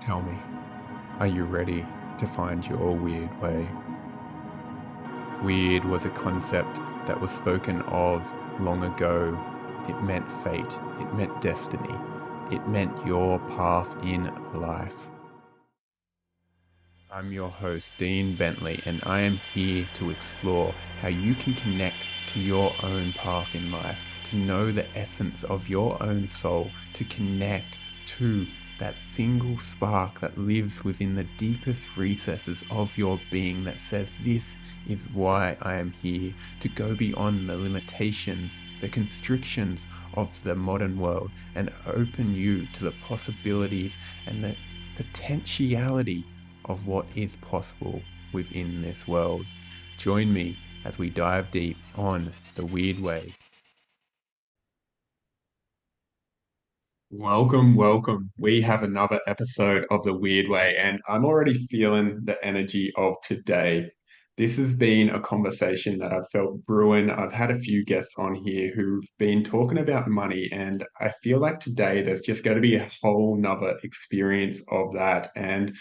Tell me, are you ready to find your weird way? Weird was a concept that was spoken of long ago. It meant fate, it meant destiny, it meant your path in life. I'm your host, Dean Bentley, and I am here to explore how you can connect to your own path in life, to know the essence of your own soul, to connect to that single spark that lives within the deepest recesses of your being that says, this is why I am here, to go beyond the limitations, the constrictions of the modern world, and open you to the possibilities and the potentiality of what is possible within this world. Join me as we dive deep on the Weird Way. Welcome, welcome. We have another episode of the Weird Way, and I'm already feeling the energy of today. This has been a conversation that I've felt brewing. I've had a few guests on here who've been talking about money, and I feel like today there's just going to be a whole nother experience of that. And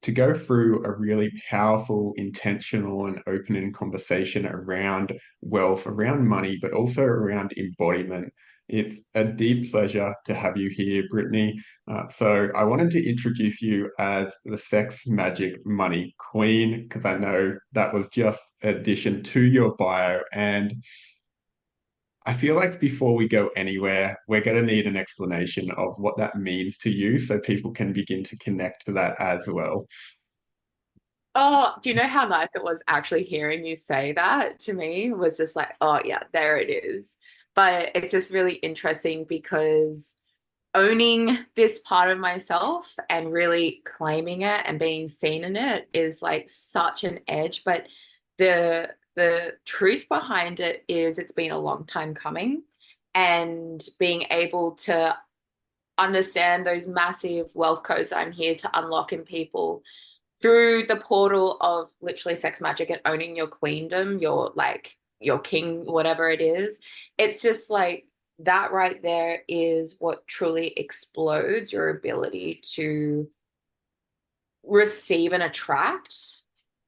to go through a really powerful, intentional, and opening conversation around wealth, around money, but also around embodiment. It's a deep pleasure to have you here, Brittney. So I wanted to introduce you as the Sex Magic Money Queen, because I know that was just addition to your bio. And I feel like before we go anywhere, we're going to need an explanation of what that means to you so people can begin to connect to that as well. Oh, do you know how nice it was actually hearing you say that to me? It was just like, oh yeah, there it is. But it's just really interesting because owning this part of myself and really claiming it and being seen in it is like such an edge. But the truth behind it is it's been a long time coming, and being able to understand those massive wealth codes that I'm here to unlock in people through the portal of literally sex magic and owning your queendom, your king, whatever it is. It's just like that right there is what truly explodes your ability to receive and attract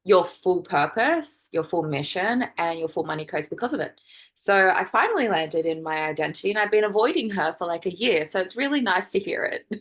your full purpose, your full mission, and your full money codes because of it. So I finally landed in my identity, and I've been avoiding her for like a year. So it's really nice to hear it.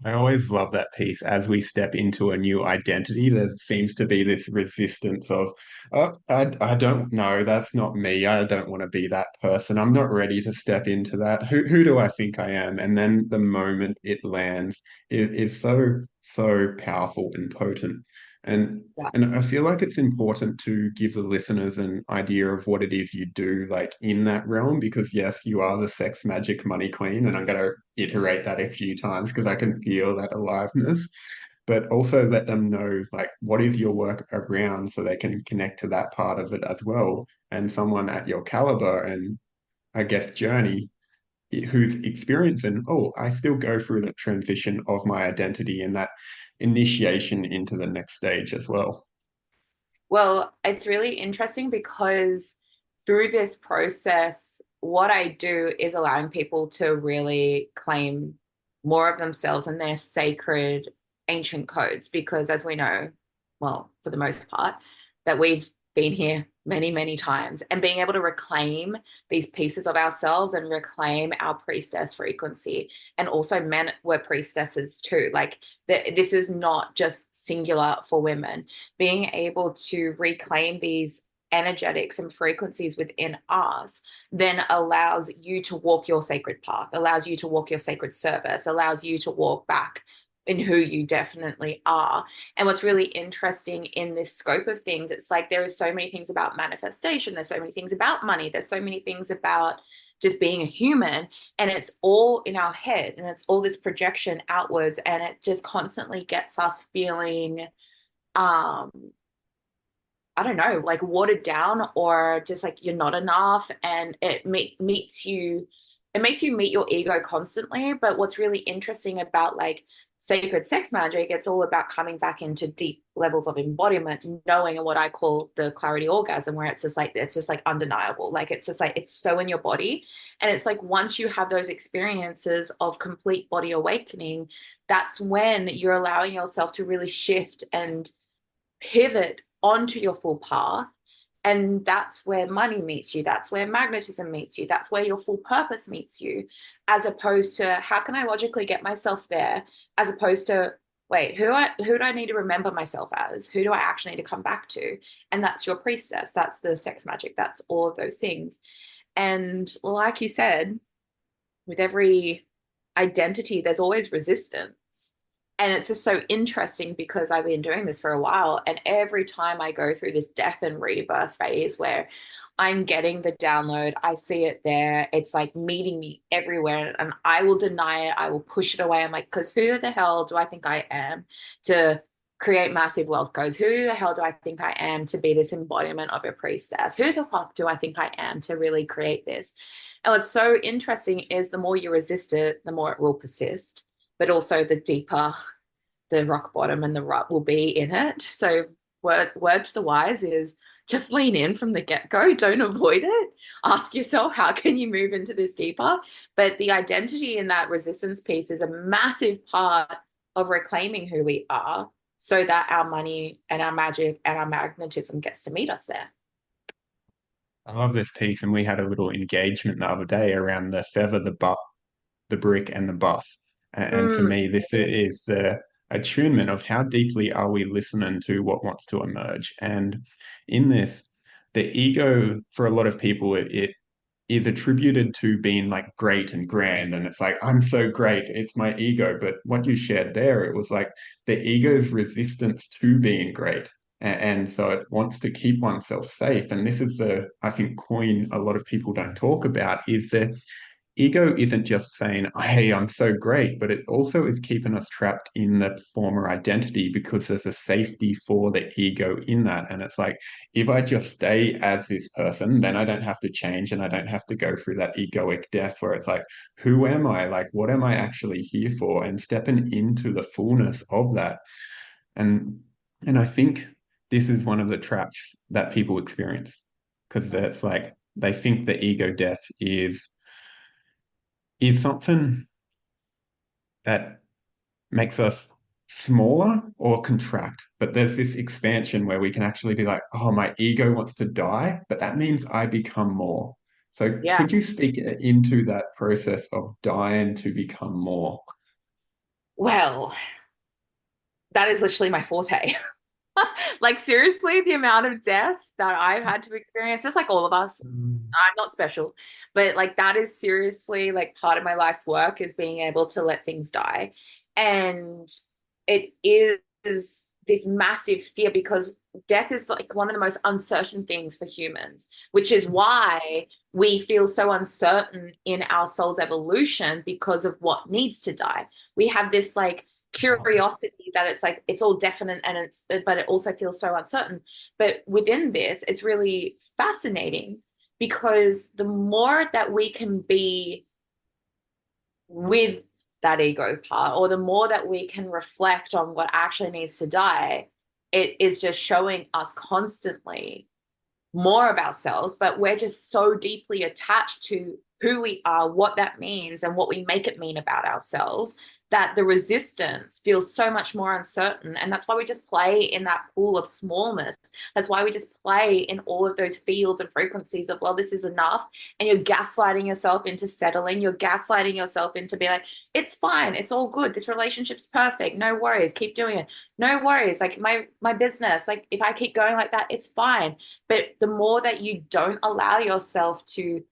I always love that piece. As we step into a new identity, there seems to be this resistance of, oh, I don't know, that's not me. I don't want to be that person. I'm not ready to step into that. Who do I think I am? And then the moment it lands, it is so powerful and potent. And Yeah. and I feel like it's important to give the listeners an idea of what it is you do, like in that realm, because yes, you are the sex magic money queen, and I'm going to iterate that a few times because I can feel that aliveness. But also let them know, like, what is your work around so they can connect to that part of it as well. And someone at your caliber and I guess journey who's experiencing, oh, I still go through that transition of my identity and that initiation into the next stage as well. Well, it's really interesting because through this process, what I do is allowing people to really claim more of themselves and their sacred ancient codes. Because as we know, well, for the most part, that we've been here many, many times, and being able to reclaim these pieces of ourselves and reclaim our priestess frequency. And also, men were priestesses too. Like, this is not just singular for women. Being able to reclaim these energetics and frequencies within us then allows you to walk your sacred path, allows you to walk your sacred service, allows you to walk back in who you definitely are. And what's really interesting in this scope of things, it's like there are so many things about manifestation, there's so many things about money, there's so many things about just being a human, and it's all in our head, and it's all this projection outwards, and it just constantly gets us feeling um I don't know, like watered down, or just like you're not enough, and it makes you meet your ego constantly. But what's really interesting about like sacred sex magic, it's all about coming back into deep levels of embodiment, knowing what I call the clarity orgasm, where it's just like undeniable. Like it's just like it's so in your body. And it's like once you have those experiences of complete body awakening, that's when you're allowing yourself to really shift and pivot onto your full path. And that's where money meets you. That's where magnetism meets you. That's where your full purpose meets you, as opposed to how can I logically get myself there, as opposed to wait, who do I need to remember myself as? Who do I actually need to come back to? And that's your priestess. That's the sex magic. That's all of those things. And like you said, with every identity, there's always resistance. And it's just so interesting because I've been doing this for a while. And every time I go through this death and rebirth phase where I'm getting the download, I see it there. It's like meeting me everywhere. And I will deny it. I will push it away. I'm like, because who the hell do I think I am to create massive wealth codes? Who the hell do I think I am to be this embodiment of a priestess? Who the fuck do I think I am to really create this? And what's so interesting is the more you resist it, the more it will persist, but also the deeper the rock bottom and the rut will be in it. So word to the wise is just lean in from the get-go. Don't avoid it. Ask yourself, how can you move into this deeper? But the identity in that resistance piece is a massive part of reclaiming who we are so that our money and our magic and our magnetism gets to meet us there. I love this piece, and we had a little engagement the other day around the feather, the brick, and the bus. And for Mm, me, this is the attunement of how deeply are we listening to what wants to emerge. And in this, the ego, for a lot of people, it is attributed to being like great and grand. And it's like, I'm so great, it's my ego. But what you shared there, it was like the ego's resistance to being great. And so it wants to keep oneself safe. And this is the, I think, coin a lot of people don't talk about is the ego isn't just saying, hey, I'm so great, but it also is keeping us trapped in the former identity because there's a safety for the ego in that. And it's like, if I just stay as this person, then I don't have to change and I don't have to go through that egoic death where it's like, who am I? Like, what am I actually here for? And stepping into the fullness of that. And and I think this is one of the traps that people experience because it's like they think the ego death is something that makes us smaller or contract. But there's this expansion where we can actually be like, oh, my ego wants to die, but that means I become more. So yeah. could you speak into that process of dying to become more? Well, that is literally my forte. Like seriously, the amount of deaths that I've had to experience, just like all of us, Mm. I'm not special, but like that is seriously like part of my life's work is being able to let things die. And it is this massive fear because death is like one of the most uncertain things for humans, which is why we feel so uncertain in our soul's evolution because of what needs to die. We have this like curiosity that it's like it's all definite and it's but it also feels so uncertain. But within this, it's really fascinating because the more that we can be with that ego part, or the more that we can reflect on what actually needs to die, it is just showing us constantly more of ourselves, but we're just so deeply attached to who we are, what that means, and what we make it mean about ourselves that the resistance feels so much more uncertain. And that's why we just play in that pool of smallness. That's why we just play in all of those fields and frequencies of, well, this is enough. And you're gaslighting yourself into settling. You're gaslighting yourself into be like, it's fine. It's all good. This relationship's perfect. No worries. Keep doing it. No worries. Like my business, like if I keep going like that, it's fine. But the more that you don't allow yourself to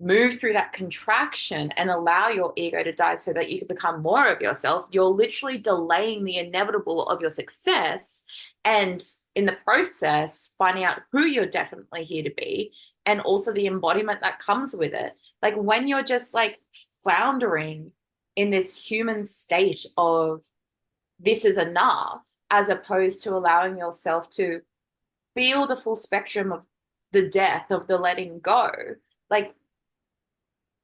move through that contraction and allow your ego to die so that you can become more of yourself, you're literally delaying the inevitable of your success. And in the process, finding out who you're definitely here to be and also the embodiment that comes with it. Like when you're just like floundering in this human state of this is enough, as opposed to allowing yourself to feel the full spectrum of the death, of the letting go. Like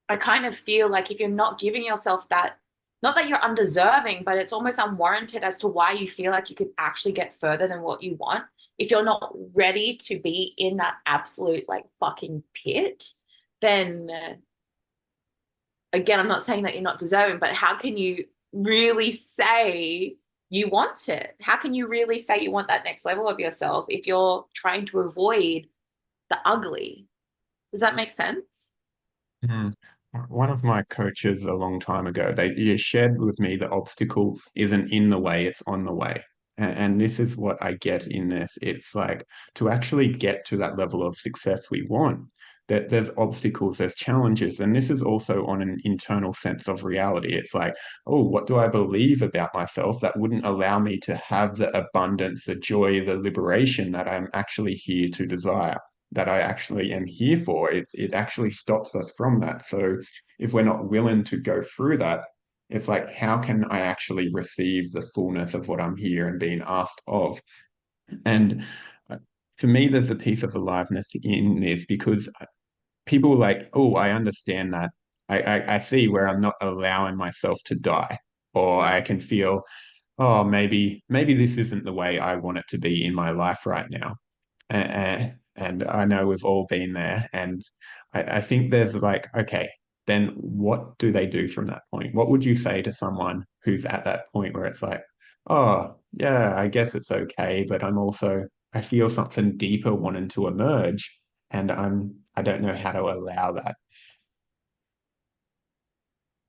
I kind of feel like if you're not giving yourself that, not that you're undeserving, but it's almost unwarranted as to why you feel like you could actually get further than what you want. If you're not ready to be in that absolute like fucking pit, then again, I'm not saying that you're not deserving, but how can you really say you want it? How can you really say you want that next level of yourself if you're trying to avoid the ugly? Does that make sense? Mm. One of my coaches a long time ago, they shared with me the obstacle isn't in the way, it's on the way. And this is what I get in this. It's like to actually get to that level of success we want, that there's obstacles, there's challenges. And this is also on an internal sense of reality. It's like, oh, what do I believe about myself that wouldn't allow me to have the abundance, the joy, the liberation that I'm actually here to desire? That I actually am here for. It actually stops us from that. So if we're not willing to go through that, it's like, how can I actually receive the fullness of what I'm here and being asked of? And uh, for me, there's a piece of aliveness in this because people are like, oh, I understand that. I see where I'm not allowing myself to die, or I can feel, oh, maybe this isn't the way I want it to be in my life right now. And I know we've all been there. And I think there's like, okay, then what do they do from that point? What would you say to someone who's at that point where it's like, oh, yeah, I guess it's okay, but I feel something deeper wanting to emerge, and I don't know how to allow that.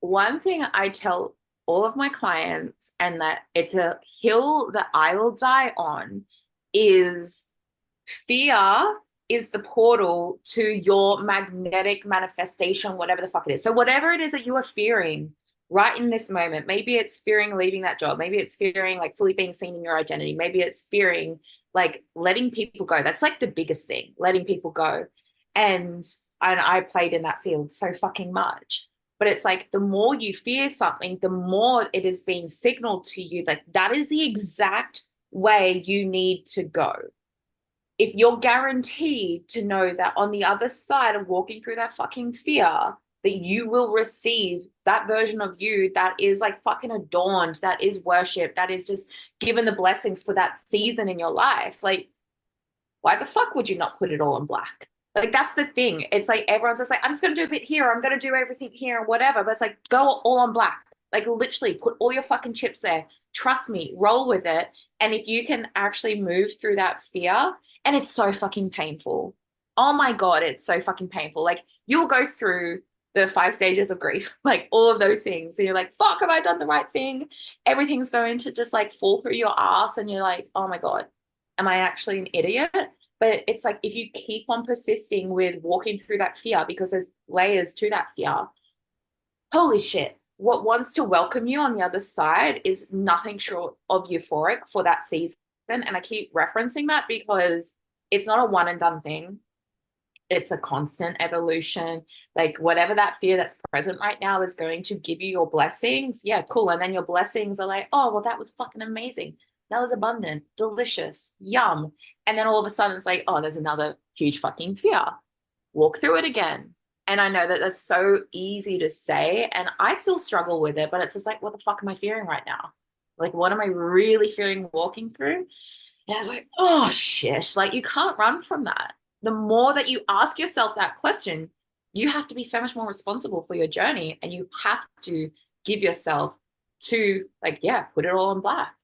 One thing I tell all of my clients, and that it's a hill that I will die on, is fear is the portal to your magnetic manifestation, whatever the fuck it is. So, whatever it is that you are fearing right in this moment, maybe it's fearing leaving that job, maybe it's fearing like fully being seen in your identity, maybe it's fearing like letting people go. That's like the biggest thing, letting people go. And I played in that field so fucking much. But it's like the more you fear something, the more it is being signaled to you that that is the exact way you need to go. If you're guaranteed to know that on the other side of walking through that fucking fear, that you will receive that version of you that is like fucking adorned, that is worship, that is just given the blessings for that season in your life, like, why the fuck would you not put it all in black? Like, that's the thing. It's like everyone's just like, I'm just going to do a bit here, I'm going to do everything here, and whatever. But it's like, go all on black. Like, literally, put all your fucking chips there. Trust me, roll with it. And if you can actually move through that fear, and it's so fucking painful. Oh my God, it's so fucking painful. Like, you'll go through the 5 stages of grief, like all of those things. And you're like, fuck, have I done the right thing? Everything's going to just like fall through your ass. And you're like, oh my God, am I actually an idiot? But it's like if you keep on persisting with walking through that fear, because there's layers to that fear, holy shit, what wants to welcome you on the other side is nothing short of euphoric for that season. And I keep referencing that because it's not a one and done thing. It's a constant evolution. Like whatever that fear that's present right now is going to give you your blessings. Yeah, cool. And then your blessings are like, oh, well, that was fucking amazing. That was abundant, delicious, yum. And then all of a sudden it's like, oh, there's another huge fucking fear. Walk through it again. And I know that that's so easy to say, and I still struggle with it, but it's just like, what the fuck am I fearing right now? Like, what am I really fearing walking through? And I was like, oh shit, like you can't run from that. The more that you ask yourself that question, you have to be so much more responsible for your journey, and you have to give yourself to, like, yeah, put it all in black.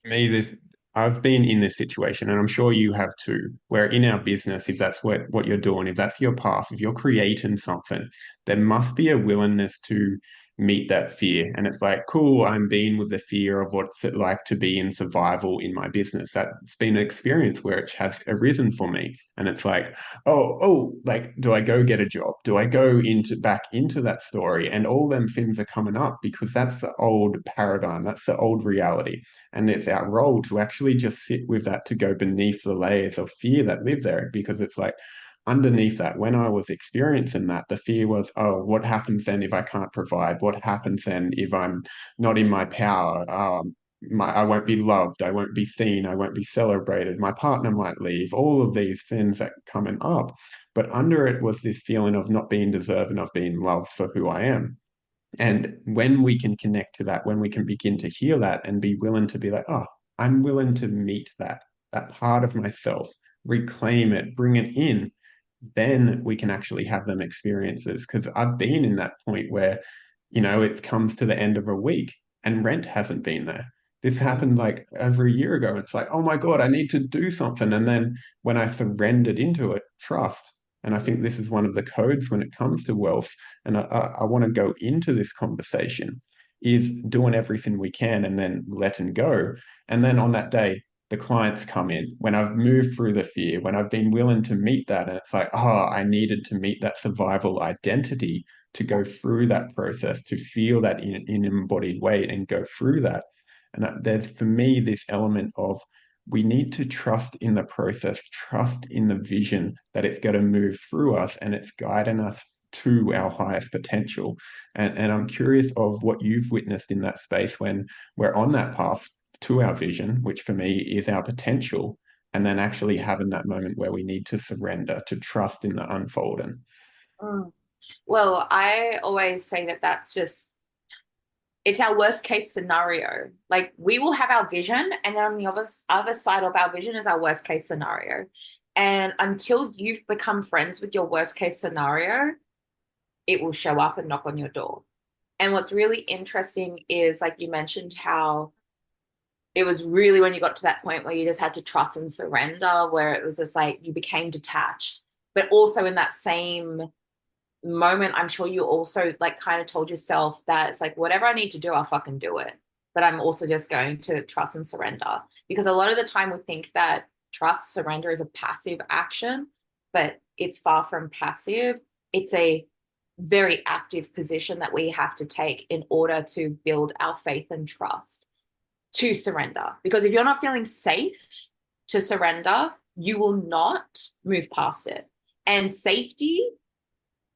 Me, this I've been in this situation, and I'm sure you have too, where in our business, if that's what you're doing, if that's your path, if you're creating something, there must be a willingness to meet that fear. And it's like, cool, I'm being with the fear of what's it like to be in survival in my business. That's been an experience where it has arisen for me. And it's like, like, do I go get a job? Do I go into back into that story? And all them things are coming up because that's the old paradigm, that's the old reality. And it's our role to actually just sit with that, to go beneath the layers of fear that live there. Because it's like underneath that, when I was experiencing that, the fear was, oh, what happens then if I can't provide? What happens then if I'm not in my power? I won't be loved. I won't be seen. I won't be celebrated. My partner might leave. All of these things that coming up. But under it was this feeling of not being deserving of being loved for who I am. And when we can connect to that, when we can begin to heal that and be willing to be like, oh, I'm willing to meet that part of myself, reclaim it, bring it in, then we can actually have them experiences. Because I've been in that point where, it comes to the end of a week and rent hasn't been there. This happened like over a year ago. It's like, oh my God, I need to do something. And then when I surrendered into it, trust. And I think this is one of the codes when it comes to wealth. And I want to go into this conversation is doing everything we can and then letting go. And then on that day, the clients come in when I've moved through the fear, when I've been willing to meet that. And it's like, oh, I needed to meet that survival identity to go through that process, to feel that in embodied way and go through that. And there's for me this element of we need to trust in the process, trust in the vision that it's going to move through us and it's guiding us to our highest potential. And I'm curious of what you've witnessed in that space when we're on that path to our vision, which for me is our potential, and then actually having that moment where we need to surrender, to trust in the unfolding. Mm. Well, I always say that that's just it's our worst case scenario. Like we will have our vision, and then on the other side of our vision is our worst case scenario. And until you've become friends with your worst case scenario, it will show up and knock on your door. And what's really interesting is, like you mentioned, how it was really when you got to that point where you just had to trust and surrender, where it was just like you became detached. But also in that same moment, I'm sure you also like kind of told yourself that it's like, whatever I need to do, I'll fucking do it. But I'm also just going to trust and surrender. Because a lot of the time we think that trust, surrender is a passive action, but it's far from passive. It's a very active position that we have to take in order to build our faith and trust to surrender. Because if you're not feeling safe to surrender, you will not move past it. And safety,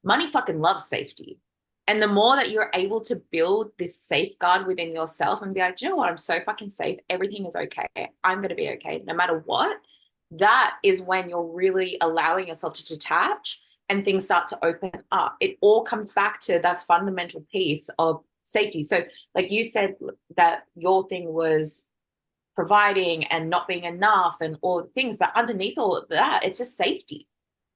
money fucking loves safety. And the more that you're able to build this safeguard within yourself and be like, do you know what? I'm so fucking safe. Everything is okay. I'm going to be okay no matter what. That is when you're really allowing yourself to detach and things start to open up. It all comes back to that fundamental piece of safety. So, like you said, that your thing was providing and not being enough and all the things, but underneath all of that, it's just safety.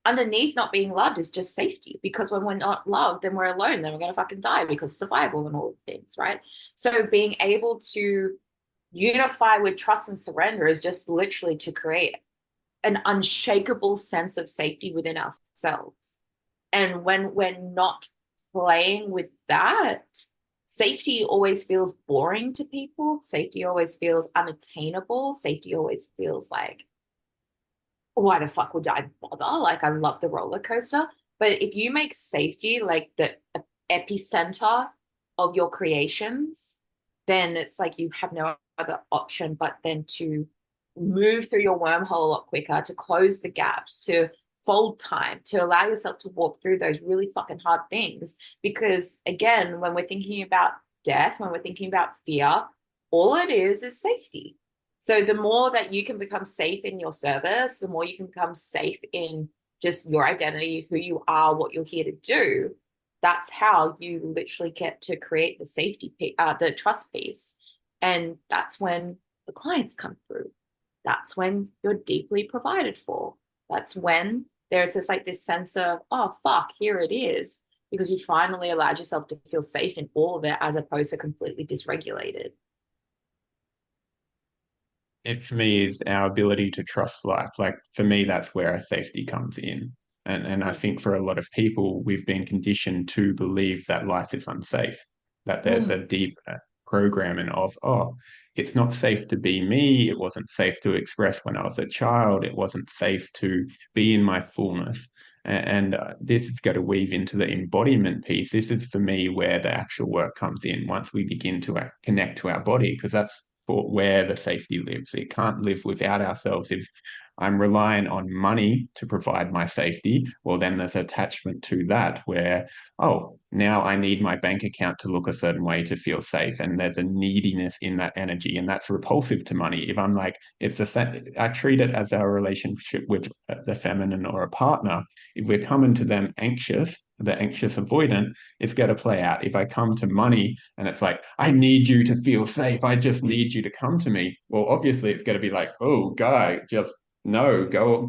Underneath not being loved is just safety, because when we're not loved, then we're alone, then we're going to fucking die because of survival and all the things, right? So being able to unify with trust and surrender is just literally to create an unshakable sense of safety within ourselves. And when we're not playing with that, safety always feels boring to people. Safety always feels unattainable. Safety always feels like, why the fuck would I bother? Like, I love the roller coaster. But if you make safety like the epicenter of your creations, then it's like you have no other option but then to move through your wormhole a lot quicker, to close the gaps, to fold time, to allow yourself to walk through those really fucking hard things. Because again, when we're thinking about death, when we're thinking about fear, all it is safety. So the more that you can become safe in your service, the more you can become safe in just your identity, who you are, what you're here to do. That's how you literally get to create the safety, the trust piece. And that's when the clients come through. That's when you're deeply provided for. That's when there's this like this sense of, oh, fuck, here it is. Because you finally allowed yourself to feel safe in all of it as opposed to completely dysregulated. It for me is our ability to trust life. Like for me, that's where our safety comes in. And I think for a lot of people, we've been conditioned to believe that life is unsafe, that there's Mm. a deep programming of, oh, it's not safe to be me. It wasn't safe to express when I was a child. It wasn't safe to be in my fullness. And this is going to weave into the embodiment piece. This is for me where the actual work comes in once we begin to connect to our body, because that's for where the safety lives. It can't live without ourselves. If I'm relying on money to provide my safety, well, then there's attachment to that where, oh, now I need my bank account to look a certain way to feel safe. And there's a neediness in that energy. And that's repulsive to money. If I'm like, it's the same, I treat it as our relationship with the feminine or a partner. If we're coming to them anxious, the anxious avoidant, it's going to play out. If I come to money and it's like, I need you to feel safe, I just need you to come to me. Well, obviously it's going to be like, oh, guy, just no, go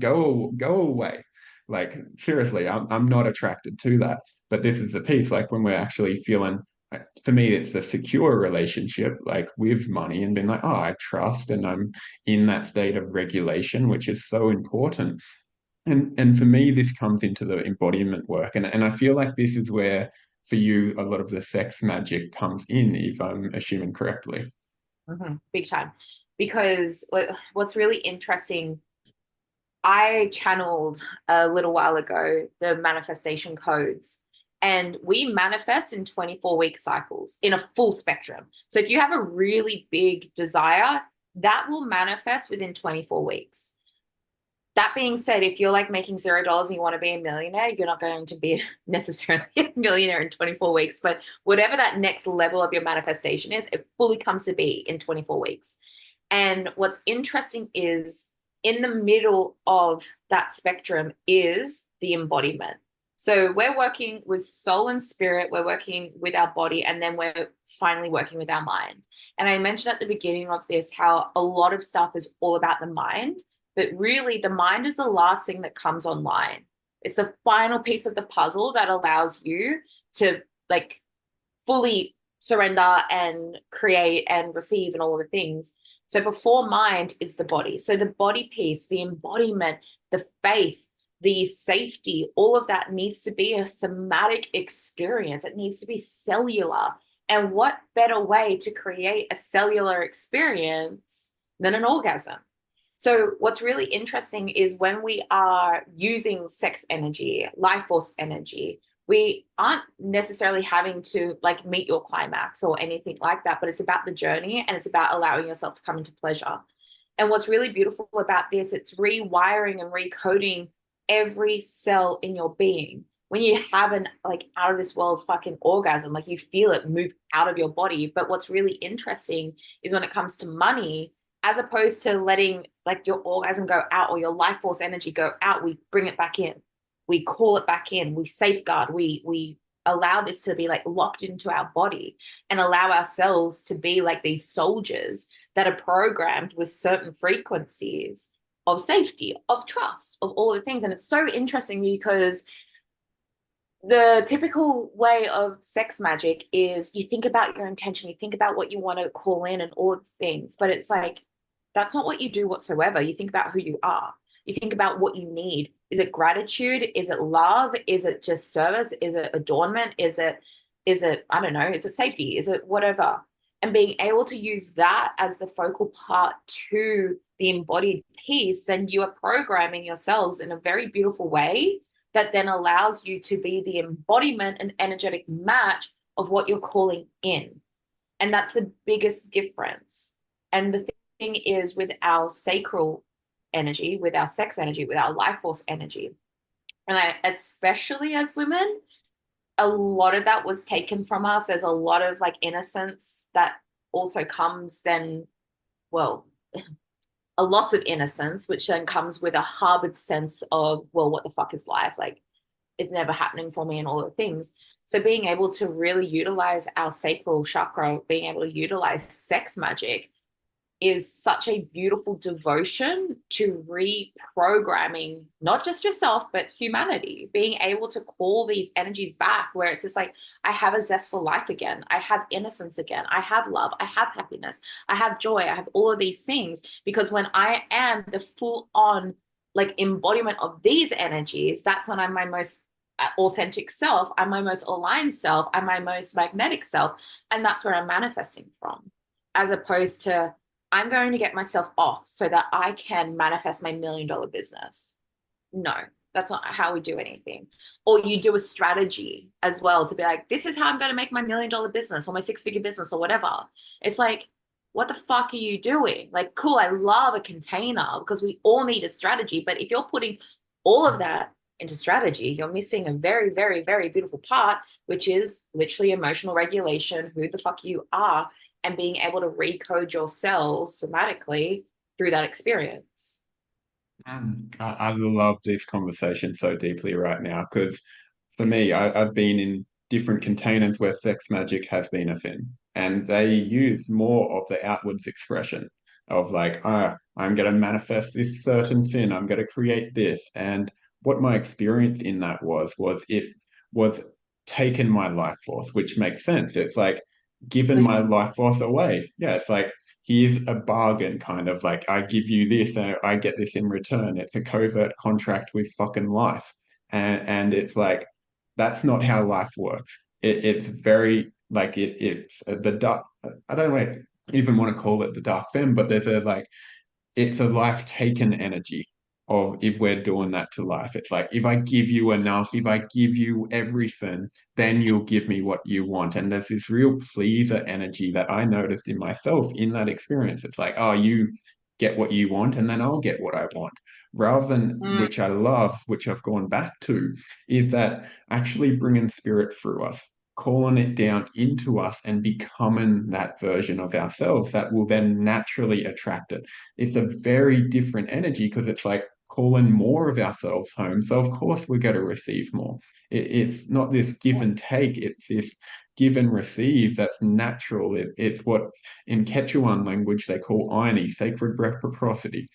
away. Like, seriously, I'm not attracted to that. But this is the piece, like when we're actually feeling, for me, it's a secure relationship, like with money, and being like, oh, I trust and I'm in that state of regulation, which is so important. And for me, this comes into the embodiment work. And I feel like this is where, for you, a lot of the sex magic comes in, if I'm assuming correctly. Big time. Because what's really interesting, I channeled a little while ago the manifestation codes, and we manifest in 24-week cycles in a full spectrum. So if you have a really big desire, that will manifest within 24 weeks. That being said, if you're like making $0 and you want to be a millionaire, you're not going to be necessarily a millionaire in 24 weeks. But whatever that next level of your manifestation is, it fully comes to be in 24 weeks. And what's interesting is in the middle of that spectrum is the embodiment. So we're working with soul and spirit, we're working with our body, and then we're finally working with our mind. And I mentioned at the beginning of this how a lot of stuff is all about the mind, but really the mind is the last thing that comes online. It's the final piece of the puzzle that allows you to like fully surrender and create and receive and all of the things. So before mind is the body. So the body piece, the embodiment, the faith, the safety, all of that needs to be a somatic experience. It needs to be cellular. And what better way to create a cellular experience than an orgasm? So what's really interesting is when we are using sex energy, life force energy, we aren't necessarily having to like meet your climax or anything like that, but it's about the journey and it's about allowing yourself to come into pleasure. And what's really beautiful about this, it's rewiring and recoding every cell in your being. When you have an like out of this world fucking orgasm, like you feel it move out of your body. But what's really interesting is when it comes to money, as opposed to letting like your orgasm go out or your life force energy go out, we bring it back in. We call it back in. We safeguard. We allow this to be like locked into our body and allow ourselves to be like these soldiers that are programmed with certain frequencies of safety, of trust, of all the things. And it's so interesting because the typical way of sex magic is you think about your intention, you think about what you want to call in and all the things, but it's like that's not what you do whatsoever. You think about who you are. You think about what you need. Is it gratitude? Is it love? Is it just service? Is it adornment? Is it I don't know, is it safety? Is it whatever? And being able to use that as the focal part to the embodied piece, then you are programming yourselves in a very beautiful way that then allows you to be the embodiment and energetic match of what you're calling in. And that's the biggest difference. And the thing is, with our sacral energy, with our sex energy, with our life force energy, and especially as women, a lot of that was taken from us. There's a lot of like innocence that also comes then, well, a lot of innocence, which then comes with a harbored sense of, well, what the fuck is life? Like, it's never happening for me and all the things. So being able to really utilize our sacral chakra, being able to utilize sex magic is such a beautiful devotion to reprogramming not just yourself but humanity, being able to call these energies back where it's just like I have a zest for life again, I have innocence again, I have love, I have happiness, I have joy, I have all of these things. Because when I am the full on like embodiment of these energies, that's when I'm my most authentic self, I'm my most aligned self, I'm my most magnetic self, and that's where I'm manifesting from, as opposed to I'm going to get myself off so that I can manifest my $1 million business. No, that's not how we do anything. Or you do a strategy as well to be like, this is how I'm going to make my $1 million business or my 6-figure business or whatever. It's like, what the fuck are you doing? Like, cool, I love a container because we all need a strategy. But if you're putting all of that into strategy, you're missing a very, very, very beautiful part, which is literally emotional regulation, who the fuck you are, and being able to recode your cells somatically through that experience. I love this conversation so deeply right now because for me, I've been in different containers where sex magic has been a thing, and they use more of the outwards expression of like, ah, I'm going to manifest this certain thing, I'm going to create this. And what my experience in that was it was taken my life force, which makes sense. It's like given Like, my life force away. Yeah, it's like here's a bargain, kind of like I give you this and I get this in return. It's a covert contract with fucking life. And it's like that's not how life works. It's very like it's the dark. I don't like, even want to call it the dark femme, but there's a like it's a life taken energy of if we're doing that to life. It's like if I give you enough, if I give you everything, then you'll give me what you want. And there's this real pleaser energy that I noticed in myself in that experience. It's like, oh, you get what you want, and then I'll get what I want. Rather than, mm, which I love, which I've gone back to, is that actually bringing spirit through us, calling it down into us and becoming that version of ourselves that will then naturally attract it. It's a very different energy because it's like calling more of ourselves home. So of course we're going to receive more. It's not this give and take. It's this give and receive that's natural. It's what in Quechuan language they call irony, sacred reciprocity.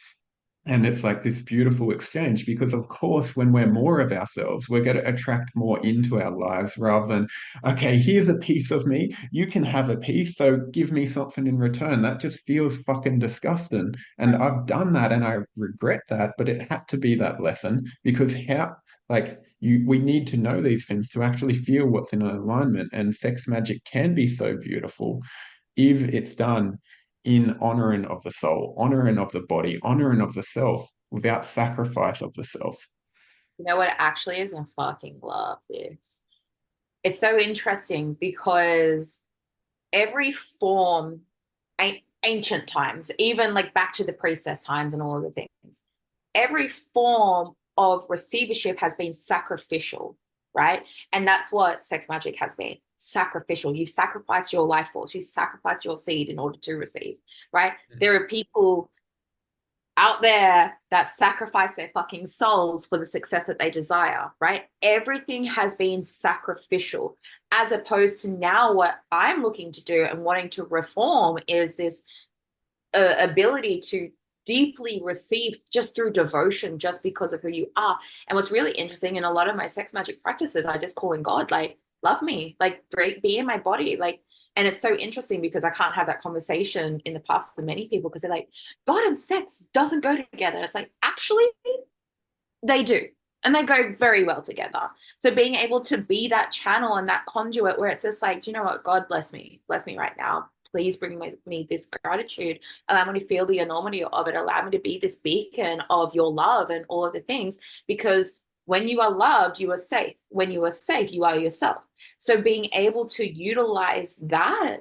And it's like this beautiful exchange because, of course, when we're more of ourselves, we're going to attract more into our lives rather than, okay, here's a piece of me. You can have a piece, so give me something in return. That just feels fucking disgusting. And I've done that and I regret that, but it had to be that lesson because how, like, we need to know these things to actually feel what's in alignment. And sex magic can be so beautiful if it's done in honoring of the soul, honoring of the body, honoring of the self without sacrifice of the self. you know what it actually is? I fucking love this. It's so interesting because every form, ancient times, even like back to the priestess times and all of the things, every form of receivership has been sacrificial, right? And that's what sex magic has been sacrificial. You sacrifice your life force, you sacrifice your seed in order to receive, right? There are people out there that sacrifice their fucking souls for the success that they desire, right? Everything has been sacrificial, as opposed to now what I'm looking to do and wanting to reform is this ability to deeply receive just through devotion, just because of who you are. And what's really interesting in a lot of my sex magic practices, I just call in God, like, love me, like, be in my body, like. And it's so interesting because I can't have that conversation in the past with many people because they're like, God and sex doesn't go together. It's like, actually, they do. And they go very well together. So being able to be that channel and that conduit where it's just like, you know what, God bless me right now. Please bring me this gratitude. Allow me to feel the enormity of it. Allow me to be this beacon of your love and all of the things. Because when you are loved, you are safe. When you are safe, you are yourself. So being able to utilize that,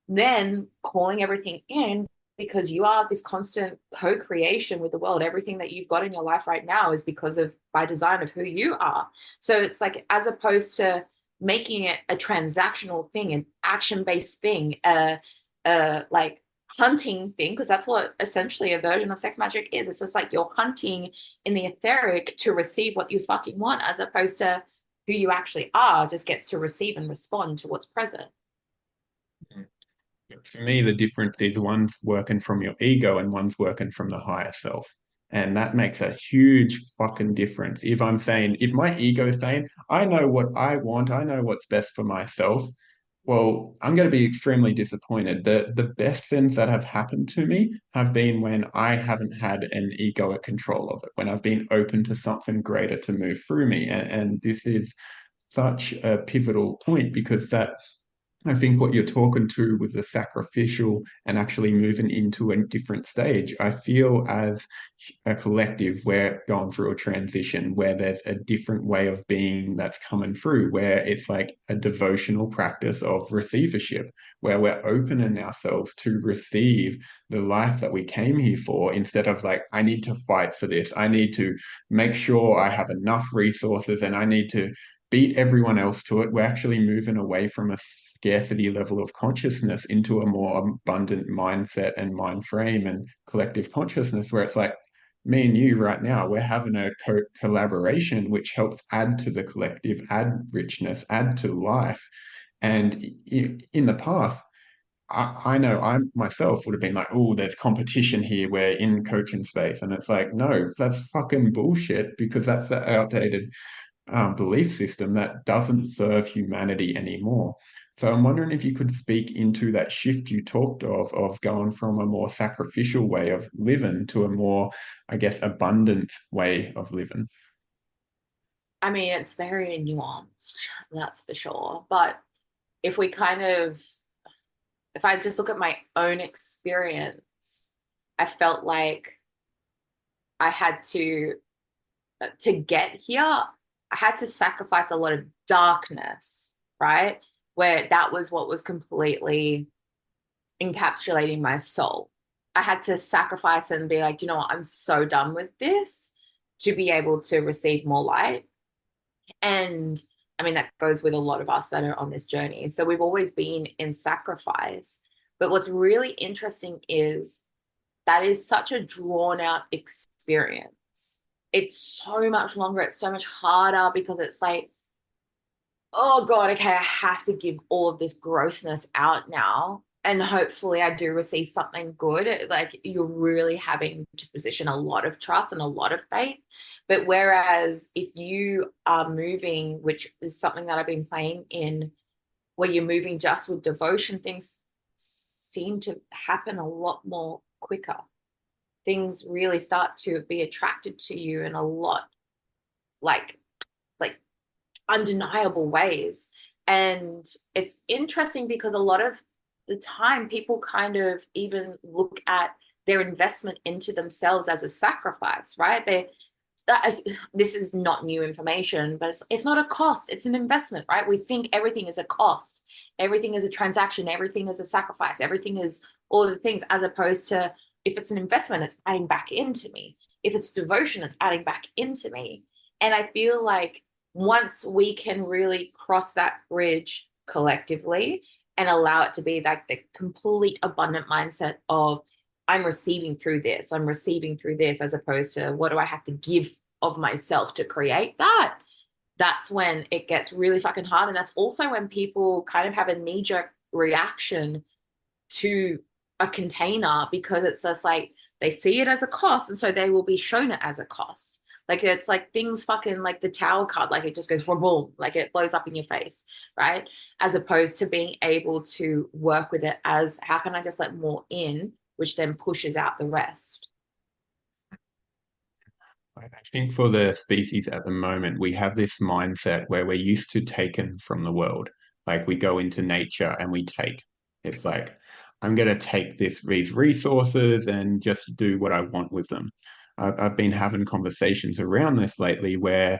then calling everything in because you are this constant co-creation with the world. Everything that you've got in your life right now is because of by design of who you are. So it's like, as opposed to making it a transactional thing, an action-based thing, like hunting thing, because that's what essentially a version of sex magic is. It's just like you're hunting in the etheric to receive what you fucking want, as opposed to who you actually are just gets to receive and respond to what's present. For me, the difference is one's working from your ego and one's working from the higher self. And that makes a huge fucking difference. If I'm saying, if my ego is saying, I know what I want, I know what's best for myself, well, I'm going to be extremely disappointed. The best things that have happened to me have been when I haven't had an egoic control of it, when I've been open to something greater to move through me. And this is such a pivotal point because that I think what you're talking to with the sacrificial and actually moving into a different stage, I feel as a collective, we're going through a transition where there's a different way of being that's coming through, where it's like a devotional practice of receivership, where we're opening ourselves to receive the life that we came here for instead of like, I need to fight for this. I need to make sure I have enough resources and I need to beat everyone else to it. We're actually moving away from a scarcity level of consciousness into a more abundant mindset and mind frame and collective consciousness where it's like, me and you right now, we're having a collaboration which helps add to the collective, add richness, add to life. And in the past, I know I myself would have been like, oh, there's competition here. We're in coaching space. And it's like, no, that's fucking bullshit because that's the outdated belief system that doesn't serve humanity anymore. So I'm wondering if you could speak into that shift you talked of going from a more sacrificial way of living to a more, I guess, abundant way of living. I mean, it's very nuanced, that's for sure. But if we kind of, if I just look at my own experience, I felt like I had to get here, I had to sacrifice a lot of darkness, right? Where that was what was completely encapsulating my soul. I had to sacrifice and be like, you know what, I'm so done with this to be able to receive more light. And I mean, that goes with a lot of us that are on this journey. So we've always been in sacrifice. But what's really interesting is that is such a drawn out experience. It's so much longer, it's so much harder because it's like, oh God, okay, I have to give all of this grossness out now. And hopefully I do receive something good. Like you're really having to position a lot of trust and a lot of faith. But whereas if you are moving, which is something that I've been playing in, where you're moving just with devotion, things seem to happen a lot more quicker. Things really start to be attracted to you in a lot like like undeniable ways. And it's interesting because a lot of the time people kind of even look at their investment into themselves as a sacrifice, right? This is not new information, but it's not a cost, it's an investment, right? We think everything is a cost, everything is a transaction, everything is a sacrifice, everything is all the things, as opposed to if it's an investment, it's adding back into me. If it's devotion, it's adding back into me. And I feel like once we can really cross that bridge collectively and allow it to be like the complete abundant mindset of I'm receiving through this, I'm receiving through this, as opposed to what do I have to give of myself to create that? That's when it gets really fucking hard. And that's also when people kind of have a knee jerk reaction to a container because it's just like they see it as a cost. And so they will be shown it as a cost. Like it's like things fucking like the tower card, like it just goes boom, like it blows up in your face, right? As opposed to being able to work with it as how can I just let more in, which then pushes out the rest. I think for the species at the moment, we have this mindset where we're used to taken from the world. Like we go into nature and we take. It's like, I'm going to take these resources and just do what I want with them. I've been having conversations around this lately where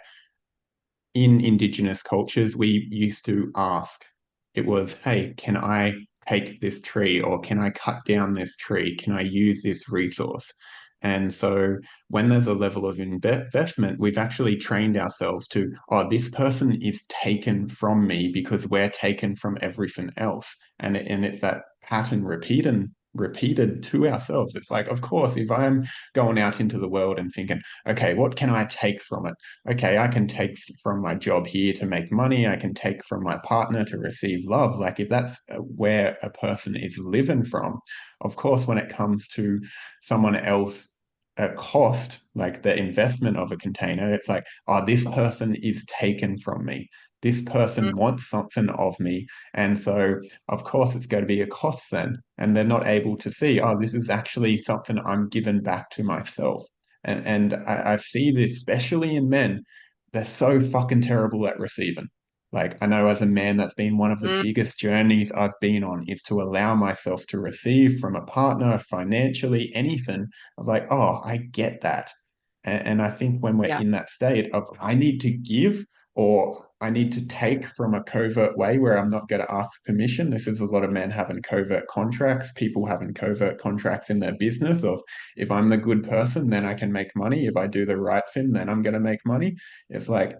in indigenous cultures, we used to ask, it was, hey, can I take this tree or can I cut down this tree? Can I use this resource? And so when there's a level of investment, we've actually trained ourselves to, oh, this person is taken from me because we're taken from everything else. And it's that pattern repeated to ourselves. It's like, of course, if I'm going out into the world and thinking, okay, what can I take from it? Okay, I can take from my job here to make money. I can take from my partner to receive love. Like if that's where a person is living from, of course, when it comes to someone else, a cost, like the investment of a container, it's like, oh, this person is taken from me. This person wants something of me. And so, of course, it's going to be a cost then. And they're not able to see, oh, this is actually something I'm given back to myself. And I see this, especially in men, they're so fucking terrible at receiving. Like, I know as a man, that's been one of the Mm, biggest journeys I've been on is to allow myself to receive from a partner, financially, anything. Of like, oh, I get that. And I think when we're yeah. in that state of, I need to give or I need to take from a covert way where I'm not going to ask permission. This is a lot of men having covert contracts, people having covert contracts in their business of if I'm the good person, then I can make money. If I do the right thing, then I'm going to make money. It's like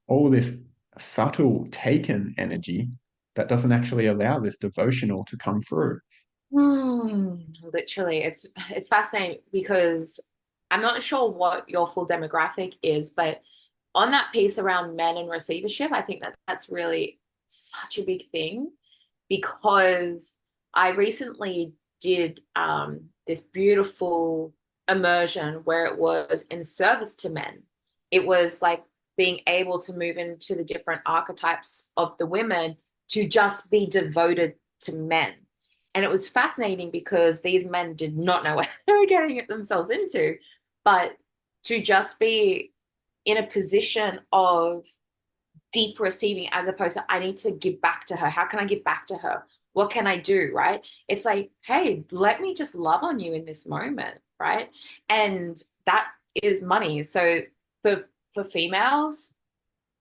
all this subtle taken energy that doesn't actually allow this devotional to come through. Literally, it's fascinating because I'm not sure what your full demographic is, but on that piece around men and receivership, I think that that's really such a big thing because I recently did this beautiful immersion where it was in service to men. It was like being able to move into the different archetypes of the women to just be devoted to men. And it was fascinating because these men did not know what they were getting themselves into, but to just be in a position of deep receiving as opposed to I need to give back to her. How can I give back to her? What can I do? Right? It's like, hey, let me just love on you in this moment, right? And that is money. So for for females,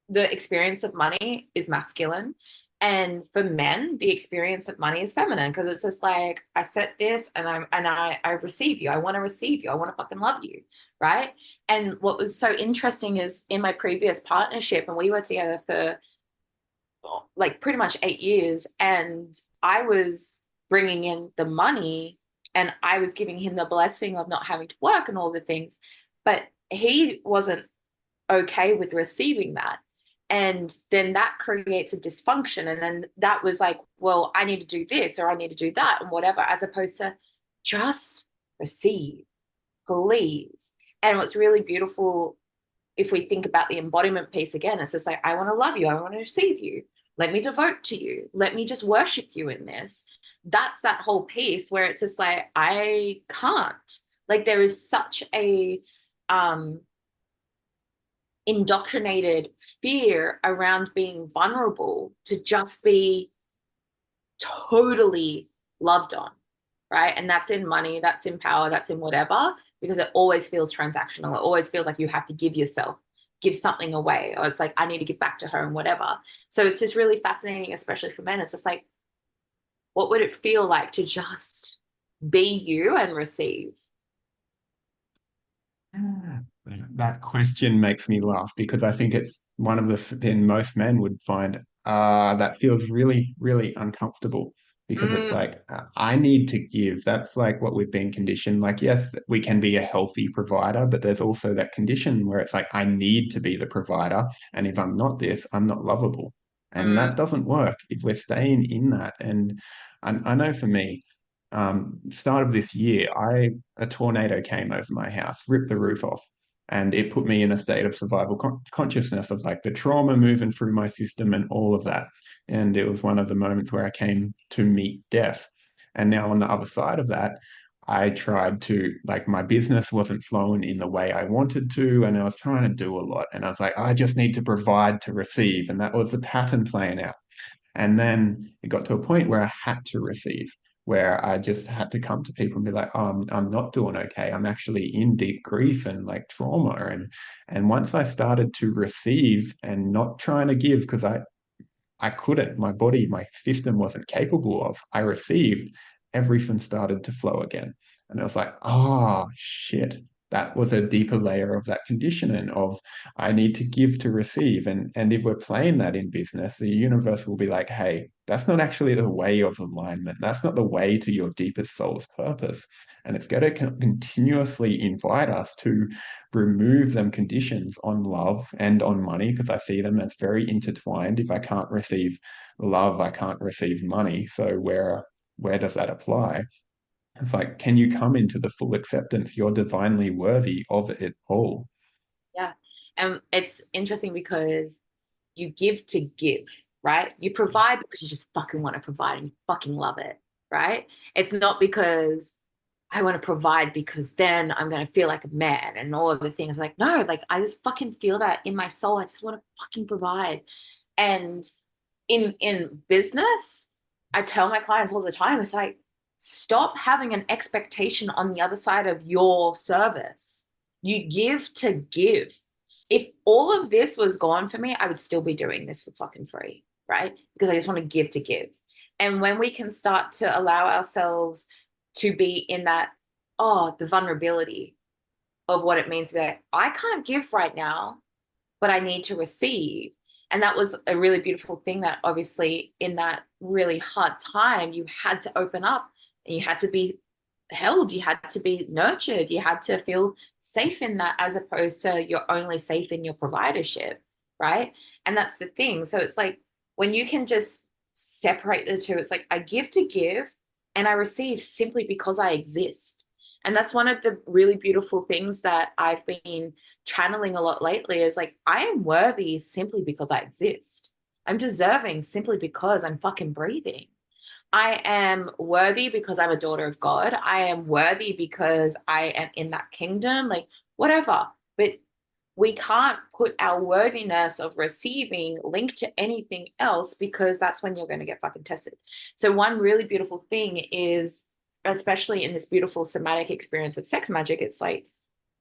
the experience of money is masculine. And for men, the experience of money is feminine because it's just like I set this and I receive you. I want to receive you. I want to fucking love you. Right. And what was so interesting is in my previous partnership, and we were together for like pretty much 8 years, and I was bringing in the money and I was giving him the blessing of not having to work and all the things. But he wasn't okay with receiving that. And then that creates a dysfunction. And then that was like, well, I need to do this or I need to do that and whatever, as opposed to just receive, please. And what's really beautiful, if we think about the embodiment piece again, it's just like, I want to love you. I want to receive you. Let me devote to you. Let me just worship you in this. That's that whole piece where it's just like, I can't. Like, there is such a, um, indoctrinated fear around being vulnerable to just be totally loved on, right? And that's in money, that's in power, that's in whatever, because it always feels transactional. It always feels like you have to give yourself, give something away, or it's like, I need to give back to her and whatever. So it's just really fascinating, especially for men. It's just like, what would it feel like to just be you and receive? Ah, that question makes me laugh because I think it's one of then most men would find that feels really, really uncomfortable because it's Mm, like I need to give. That's like what we've been conditioned. Like, yes, we can be a healthy provider, but there's also that condition where it's like I need to be the provider, and if I'm not this, I'm not lovable, and that mm, doesn't work if we're staying in that. And I know for me, start of this year, I a tornado came over my house, ripped the roof off, and it put me in a state of survival consciousness of like the trauma moving through my system and all of that. And it was one of the moments where I came to meet death. And now on the other side of that, I tried to like my business wasn't flowing in the way I wanted to, and I was trying to do a lot. And I was like, I just need to provide to receive, and that was the pattern playing out. And then it got to a point where I had to receive, where I just had to come to people and be like, oh, I'm not doing okay. I'm actually in deep grief and like trauma. And once I started to receive and not trying to give, because I couldn't, my body, my system wasn't capable of, I received, everything started to flow again. And I was like, oh shit. That was a deeper layer of that conditioning of I need to give to receive. And if we're playing that in business, the universe will be like, hey, that's not actually the way of alignment. That's not the way to your deepest soul's purpose. And it's going to continuously invite us to remove them conditions on love and on money because I see them as very intertwined. If I can't receive love, I can't receive money. So where does that apply? It's like, can you come into the full acceptance? You're divinely worthy of it all. yeah. And it's interesting because you give to give, right? You provide because you just fucking want to provide and you fucking love it, right? It's not because I want to provide because then I'm going to feel like a man and all of the things. Like, no, like I just fucking feel that in my soul. I just want to fucking provide. And in business, I tell my clients all the time, it's like, stop having an expectation on the other side of your service. You give to give. If all of this was gone for me, I would still be doing this for fucking free, right? Because I just want to give to give. And when we can start to allow ourselves to be in that, oh, the vulnerability of what it means that I can't give right now, but I need to receive. And that was a really beautiful thing that obviously in that really hard time, you had to open up and you had to be held, you had to be nurtured, you had to feel safe in that, as opposed to you're only safe in your providership, right? And that's the thing. So it's like when you can just separate the two, it's like I give to give and I receive simply because I exist. And that's one of the really beautiful things that I've been channeling a lot lately is like, I am worthy simply because I exist. I'm deserving simply because I'm fucking breathing. I am worthy because I'm a daughter of God. I am worthy because I am in that kingdom, like whatever. But we can't put our worthiness of receiving linked to anything else because that's when you're going to get fucking tested. So, one really beautiful thing is, especially in this beautiful somatic experience of sex magic, it's like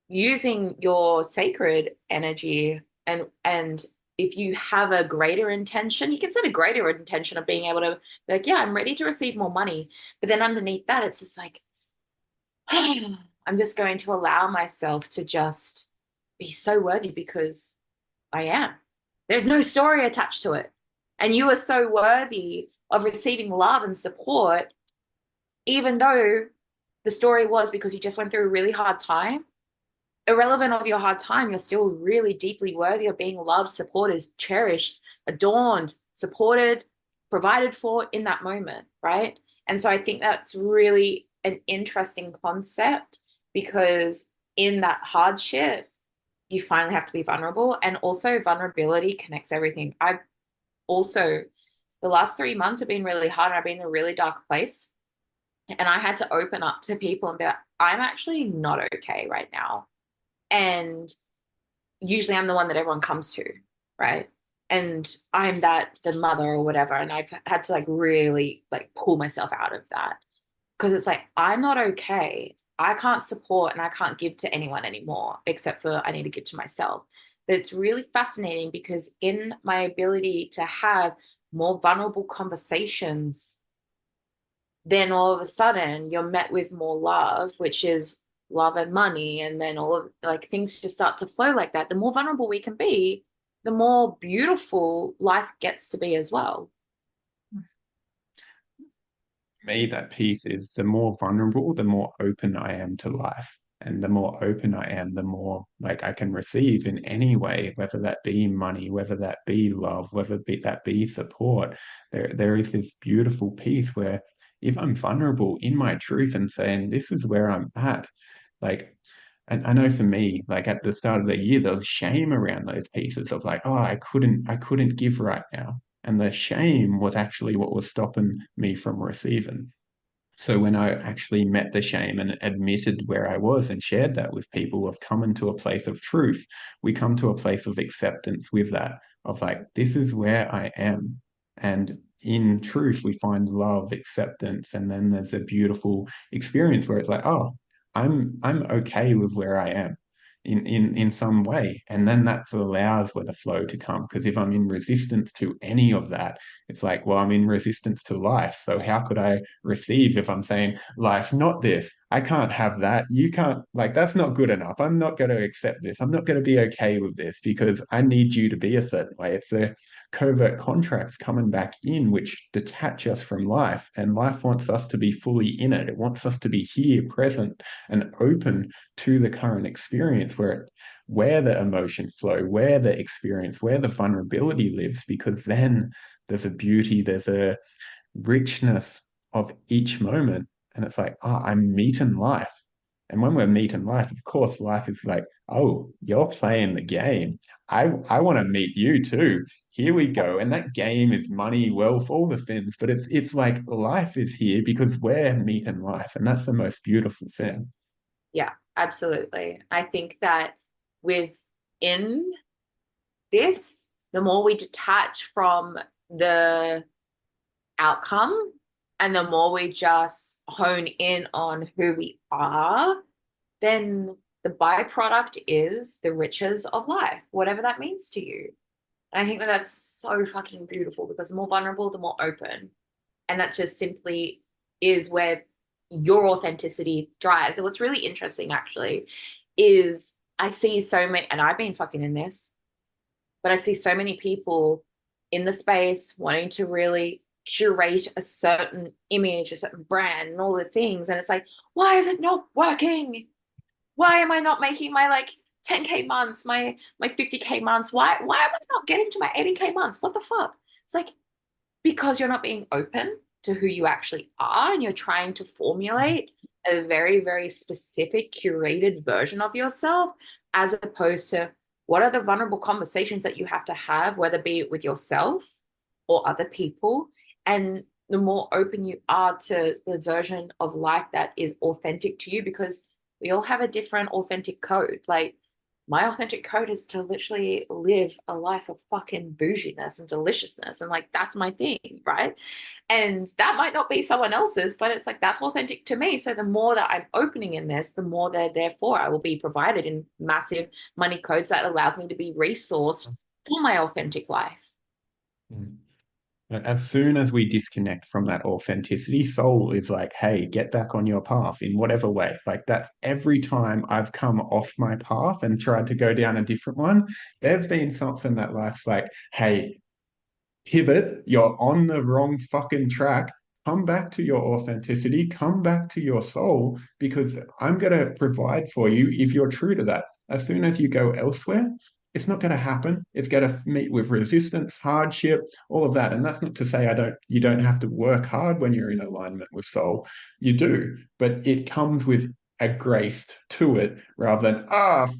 using your sacred energy and if you have a greater intention, you can set a greater intention of being able to be like, yeah, I'm ready to receive more money. But then underneath that, it's just like, I'm just going to allow myself to just be so worthy because I am. There's no story attached to it. And you are so worthy of receiving love and support, even though the story was because you just went through a really hard time. Irrelevant of your hard time, you're still really deeply worthy of being loved, supported, cherished, adorned, supported, provided for in that moment, right? And so I think that's really an interesting concept because in that hardship, you finally have to be vulnerable. And also, vulnerability connects everything. I also, the last 3 months have been really hard. I've been in a really dark place. And I had to open up to people and be like, I'm actually not okay right now. And usually I'm the one that everyone comes to, right? And I'm that the mother or whatever. And I've had to like really like pull myself out of that because it's like I'm not okay. I can't support and I can't give to anyone anymore except for I need to give to myself. But it's really fascinating because in my ability to have more vulnerable conversations, then all of a sudden you're met with more love, which is love and money. And then all of like things just start to flow like that. The more vulnerable we can be, the more beautiful life gets to be as well. Me, that piece is the more vulnerable, the more open I am to life. And the more open I am, the more like I can receive in any way, whether that be money, whether that be love, that be support. There is this beautiful piece where if I'm vulnerable in my truth and saying, this is where I'm at, like, and I know for me, like at the start of the year, there was shame around those pieces of like, oh, I couldn't give right now. And the shame was actually what was stopping me from receiving. So when I actually met the shame and admitted where I was and shared that with people, of coming to a place of truth, we come to a place of acceptance with that, of like, this is where I am. And in truth, we find love, acceptance, and then there's a beautiful experience where it's like, oh, I'm okay with where I am in some way. And then that allows where the flow to come. Because if I'm in resistance to any of that, it's like, well, I'm in resistance to life. So how could I receive if I'm saying, life, not this? I can't have that. You can't, like, that's not good enough. I'm not going to accept this. I'm not going to be okay with this because I need you to be a certain way. It's a covert contracts coming back in, which detach us from life. And life wants us to be fully in it. It wants us to be here, present, and open to the current experience where the emotion flow, where the experience, where the vulnerability lives, because then there's a beauty, there's a richness of each moment. And it's like, oh, I'm meeting life. And when we're meeting life, of course, life is like, oh, you're playing the game. I want to meet you too. Here we go. And that game is money, wealth, all the things. But it's like life is here because we're meeting life. And that's the most beautiful thing. Yeah, absolutely. I think that within this, the more we detach from the outcome and the more we just hone in on who we are, then the byproduct is the riches of life, whatever that means to you. And I think that that's so fucking beautiful because the more vulnerable, the more open. And that just simply is where your authenticity drives. And what's really interesting actually is I see so many, and I've been fucking in this, but I see so many people in the space wanting to really curate a certain image, a certain brand, and all the things. And it's like, why is it not working? Why am I not making my like 10K months, my 50K months? Why am I not getting to my 80K months? What the fuck? It's like because you're not being open to who you actually are and you're trying to formulate a very, very specific curated version of yourself as opposed to what are the vulnerable conversations that you have to have, whether be it with yourself or other people. And the more open you are to the version of life that is authentic to you, because we all have a different authentic code. Like my authentic code is to literally live a life of fucking bouginess and deliciousness. And like, that's my thing, right? And that might not be someone else's, but it's like, that's authentic to me. So the more that I'm opening in this, the more that therefore I will be provided in massive money codes that allows me to be resourced for my authentic life. Mm. As soon as we disconnect from that authenticity, soul is like, hey, get back on your path in whatever way. Like that's every time I've come off my path and tried to go down a different one, there's been something that life's like, hey, pivot, you're on the wrong fucking track. Come back to your authenticity, come back to your soul, because I'm going to provide for you if you're true to that. As soon as you go elsewhere, it's not going to happen. It's going to meet with resistance, hardship, all of that. And that's not to say you don't have to work hard when you're in alignment with soul. You do, but it comes with a grace to it rather than,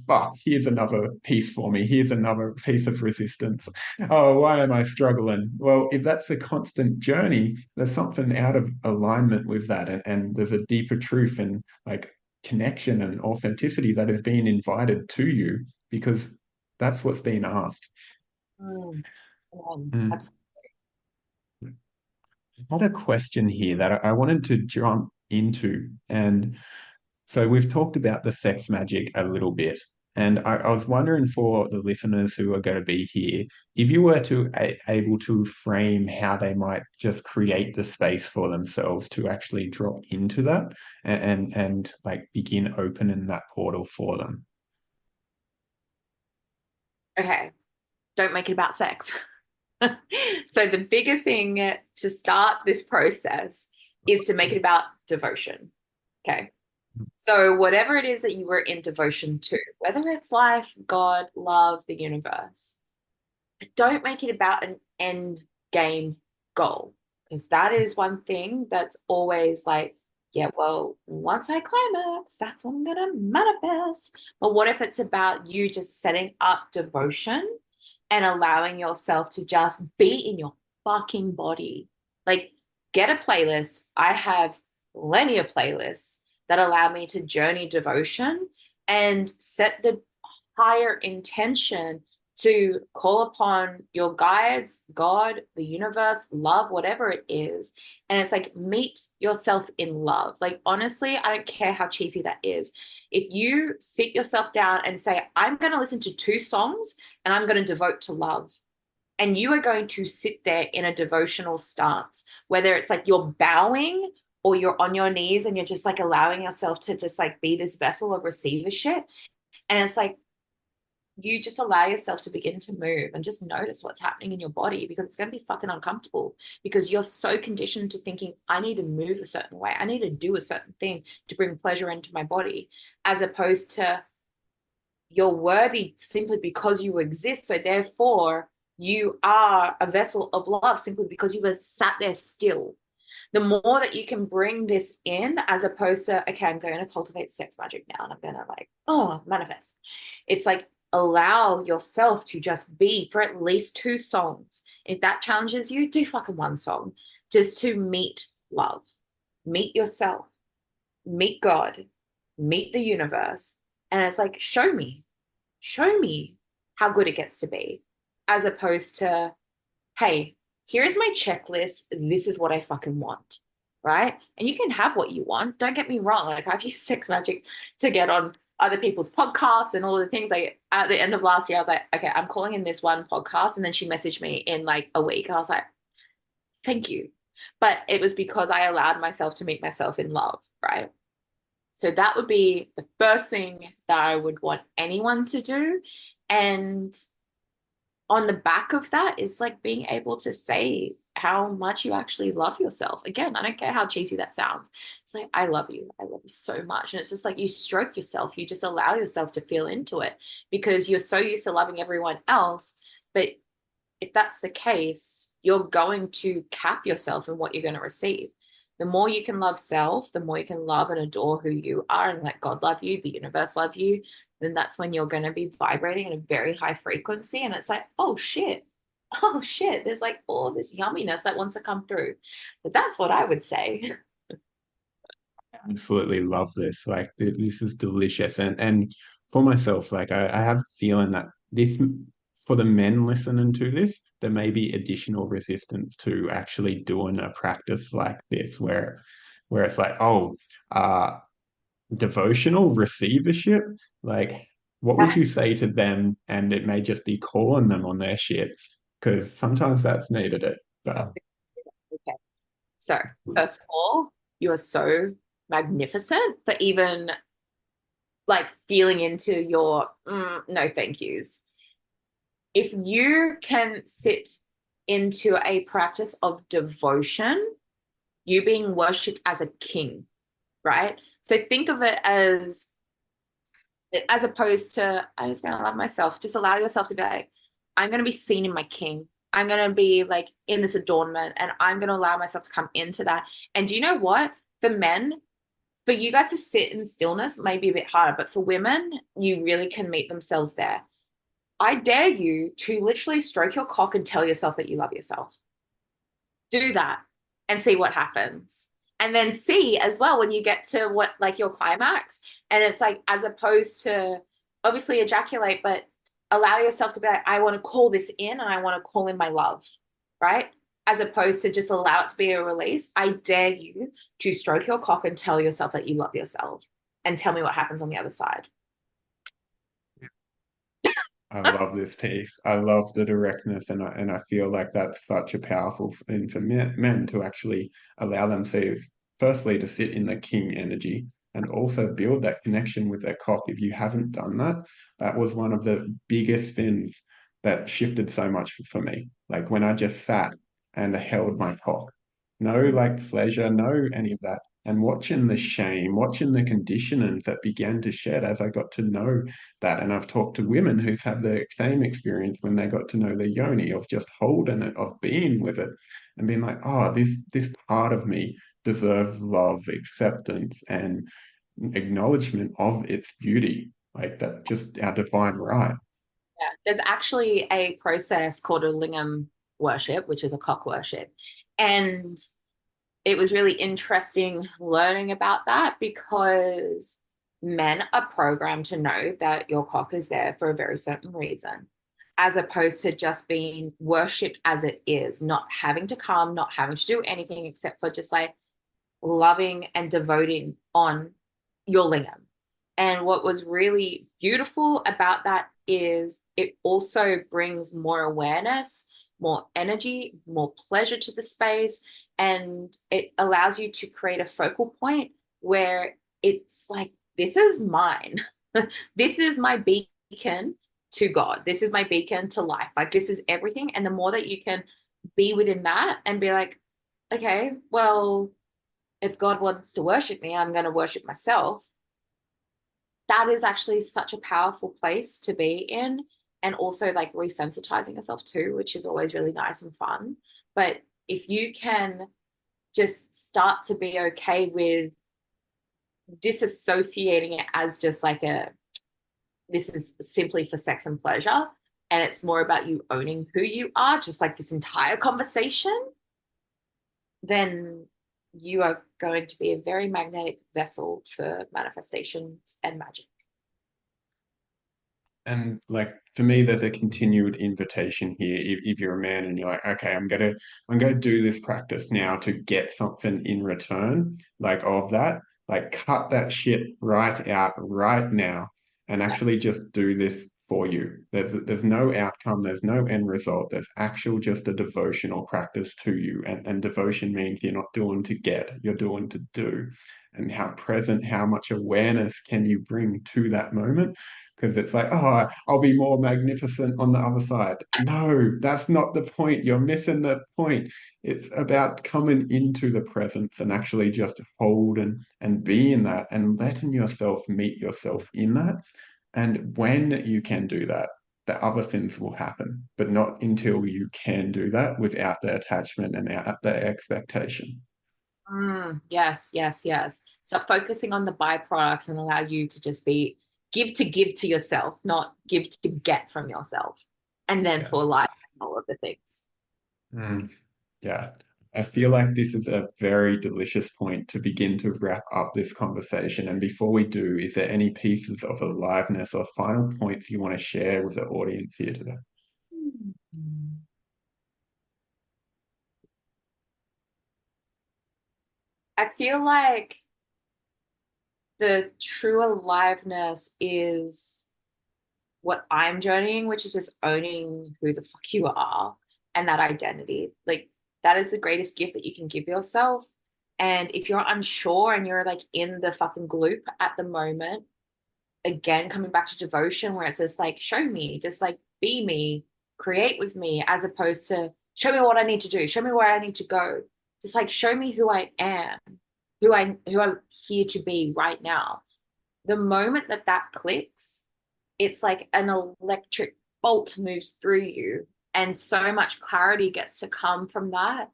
fuck, here's another piece for me. Here's another piece of resistance. Oh, why am I struggling? Well, if that's a constant journey, there's something out of alignment with that. And there's a deeper truth and like connection and authenticity that is being invited to you because that's what's being asked. Mm, Mm. absolutely. I had a question here that I wanted to jump into. And so we've talked about the sex magic a little bit. And I was wondering for the listeners who are going to be here, if you were to able to frame how they might just create the space for themselves to actually drop into that and like begin opening that portal for them. Okay, don't make it about sex. So the biggest thing to start this process is to make it about devotion. Okay. So whatever it is that you were in devotion to, whether it's life, God, love, the universe, don't make it about an end game goal. Because that is one thing that's always like, yeah, well, once I climax, that's what I'm gonna manifest. But what if it's about you just setting up devotion and allowing yourself to just be in your fucking body? Like, get a playlist. I have plenty of playlists that allow me to journey devotion and set the higher intention to call upon your guides, God, the universe, love, whatever it is. And it's like, meet yourself in love. Like, honestly, I don't care how cheesy that is. If you sit yourself down and say, I'm going to listen to two songs and I'm going to devote to love, and you are going to sit there in a devotional stance, whether it's like you're bowing or you're on your knees and you're just like allowing yourself to just like be this vessel of receivership. And it's like, you just allow yourself to begin to move and just notice what's happening in your body because it's going to be fucking uncomfortable because you're so conditioned to thinking, I need to move a certain way. I need to do a certain thing to bring pleasure into my body, as opposed to you're worthy simply because you exist. So therefore, you are a vessel of love simply because you were sat there still. The more that you can bring this in, as opposed to, okay, I'm going to cultivate sex magic now and I'm going to like, oh, manifest. It's like, allow yourself to just be for at least two songs. If that challenges you, do fucking one song just to meet love, meet yourself, meet God, meet the universe. And it's like, show me how good it gets to be, as opposed to, hey, here's my checklist. This is what I fucking want. Right. And you can have what you want. Don't get me wrong. Like, I've used sex magic to get on other people's podcasts and all the things. Like, at the end of last year, I was like, okay, I'm calling in this one podcast. And then she messaged me in like a week. I was like, thank you. But it was because I allowed myself to meet myself in love. Right. So that would be the first thing that I would want anyone to do. And on the back of that is like being able to say how much you actually love yourself. Again, I don't care how cheesy that sounds. It's like, I love you. I love you so much. And it's just like you stroke yourself. You just allow yourself to feel into it because you're so used to loving everyone else. But if that's the case, you're going to cap yourself in what you're going to receive. The more you can love self, the more you can love and adore who you are and let God love you, the universe love you, then that's when you're going to be vibrating at a very high frequency. And it's like, oh shit, there's like all this yumminess that wants to come through. But that's what I would say. Absolutely love this. Like this is delicious. And for myself, like I have a feeling that this for the men listening to this, there may be additional resistance to actually doing a practice like this where it's like, oh, devotional receivership. Like, what would you say to them? And it may just be calling them on their shit, because sometimes that's needed it. But Okay. So, first of all, you are so magnificent for even like feeling into your no thank yous. If you can sit into a practice of devotion, you being worshipped as a king, right? So think of it as opposed to I'm just gonna love myself. Just allow yourself to be like, I'm gonna be seen in my king. I'm gonna be like in this adornment, and I'm gonna allow myself to come into that. And do you know what? For men, for you guys to sit in stillness may be a bit harder, but for women, you really can meet themselves there. I dare you to literally stroke your cock and tell yourself that you love yourself. Do that and see what happens. And then see as well when you get to what like your climax. And it's like, as opposed to obviously ejaculate, but allow yourself to be like, I want to call this in and I want to call in my love, right? As opposed to just allow it to be a release. I dare you to stroke your cock and tell yourself that you love yourself and tell me what happens on the other side. I love this piece. I love the directness, and I feel like that's such a powerful thing for men to actually allow themselves, firstly, to sit in the king energy and also build that connection with their cock. If you haven't done that, that was one of the biggest things that shifted so much for me. Like when I just sat and held my cock, no like pleasure, no any of that. And watching the shame, watching the conditionings that began to shed as I got to know that. And I've talked to women who've had the same experience when they got to know the yoni of just holding it, of being with it, and being like, oh, this part of me deserves love, acceptance, and acknowledgement of its beauty. Like that, just our divine right. Yeah. There's actually a process called a lingam worship, which is a cock worship. And it was really interesting learning about that because men are programmed to know that your cock is there for a very certain reason, as opposed to just being worshipped as it is, not having to come, not having to do anything except for just like loving and devoting on your lingam. And what was really beautiful about that is it also brings more awareness, more energy, more pleasure to the space. And it allows you to create a focal point where it's like, this is mine. This is my beacon to God. This is my beacon to life. Like, this is everything. And the more that you can be within that and be like, okay, well, if God wants to worship me, I'm going to worship myself. That is actually such a powerful place to be in. And also like resensitizing yourself too, which is always really nice and fun. But if you can just start to be okay with disassociating it as just like this is simply for sex and pleasure, and it's more about you owning who you are, just like this entire conversation, then you are going to be a very magnetic vessel for manifestations and magic. And like for me, there's a continued invitation here. If you're a man and you're like, okay, I'm gonna do this practice now to get something in return, like of that, like cut that shit right out right now and actually just do this for you. There's no outcome, there's no end result. There's actual just a devotional practice to you. And devotion means you're not doing to get, you're doing to do. And how present, how much awareness can you bring to that moment? Because it's like, oh, I'll be more magnificent on the other side. No, that's not the point. You're missing the point. It's about coming into the presence and actually just hold and be in that and letting yourself meet yourself in that. And when you can do that, the other things will happen, but not until you can do that without the attachment and out the expectation. Yes, yes, yes. So focusing on the byproducts and allow you to just be give to yourself, not give to get from yourself. And then Yeah. for life and all of the things. Mm. Yeah. I feel like this is a very delicious point to begin to wrap up this conversation. And before we do, is there any pieces of aliveness or final points you want to share with the audience here today? I feel like the true aliveness is what I'm journeying, which is just owning who the fuck you are and that identity. Like that is the greatest gift that you can give yourself. And if you're unsure and you're like in the fucking gloop at the moment, again, coming back to devotion, where it's just like, show me, just like be me, create with me, as opposed to show me what I need to do, show me where I need to go. Just like show me who I am, who I'm here to be right now. The moment that that clicks, it's like an electric bolt moves through you, and so much clarity gets to come from that.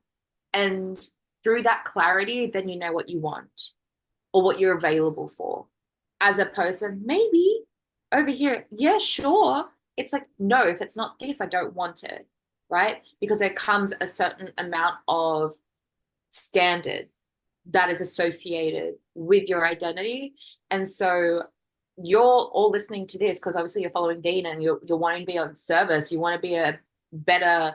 And through that clarity, then you know what you want or what you're available for. As opposed to maybe over here, yeah, sure. It's like, no, if it's not this, I don't want it. Right? Because there comes a certain amount of standard that is associated with your identity. And so you're all listening to this because obviously you're following Dean and you're wanting to be on service. You want to be a better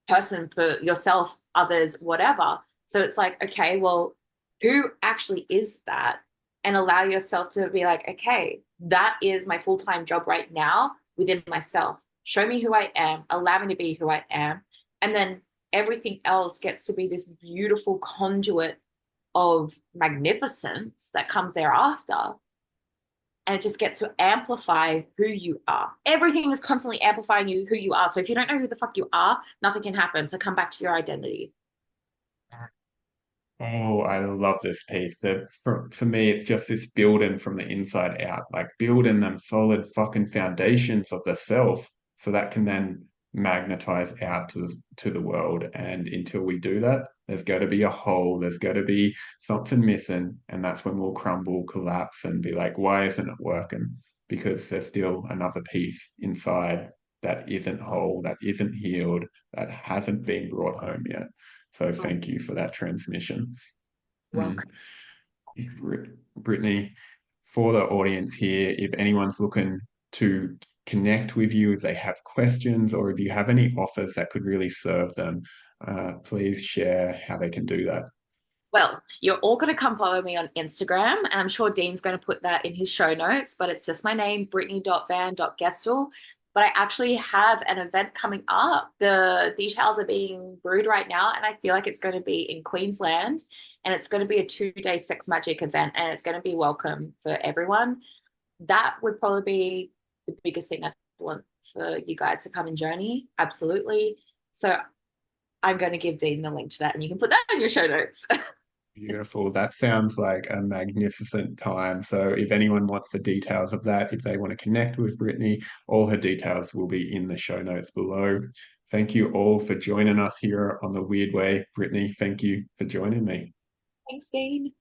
person for yourself, others, whatever. So it's like, okay, well, who actually is that? And allow yourself to be like, okay, that is my full-time job right now within myself. Show me who I am, allow me to be who I am. And then everything else gets to be this beautiful conduit of magnificence that comes thereafter. And it just gets to amplify who you are. Everything is constantly amplifying you who you are. So if you don't know who the fuck you are, nothing can happen. So come back to your identity. Oh, I love this piece. So for me, it's just this building from the inside out, like building them solid fucking foundations of the self so that can then magnetize out to the world. And until we do that, there's got to be a hole, there's got to be something missing. And that's when we'll crumble, collapse, and be like, why isn't it working? Because there's still another piece inside that isn't whole, that isn't healed, that hasn't been brought home yet. So thank you for that transmission. Mm. Welcome. Brittney, for the audience here, if anyone's looking to connect with you, if they have questions, or if you have any offers that could really serve them, please share how they can do that. Well, you're all going to come follow me on Instagram. And I'm sure Dean's going to put that in his show notes, but it's just my name, Brittney.van.gestel. But I actually have an event coming up. The details are being brewed right now, and I feel like it's going to be in Queensland. And it's going to be a 2-day sex magic event, and it's going to be welcome for everyone. That would probably be the biggest thing I want for you guys to come and journey. Absolutely. So I'm going to give Dean the link to that, and you can put that in your show notes. Beautiful. That sounds like a magnificent time. So if anyone wants the details of that, if they want to connect with Brittney, all her details will be in the show notes below. Thank you all for joining us here on the Wyrd Way. Brittney, thank you for joining me. Thanks, Dean.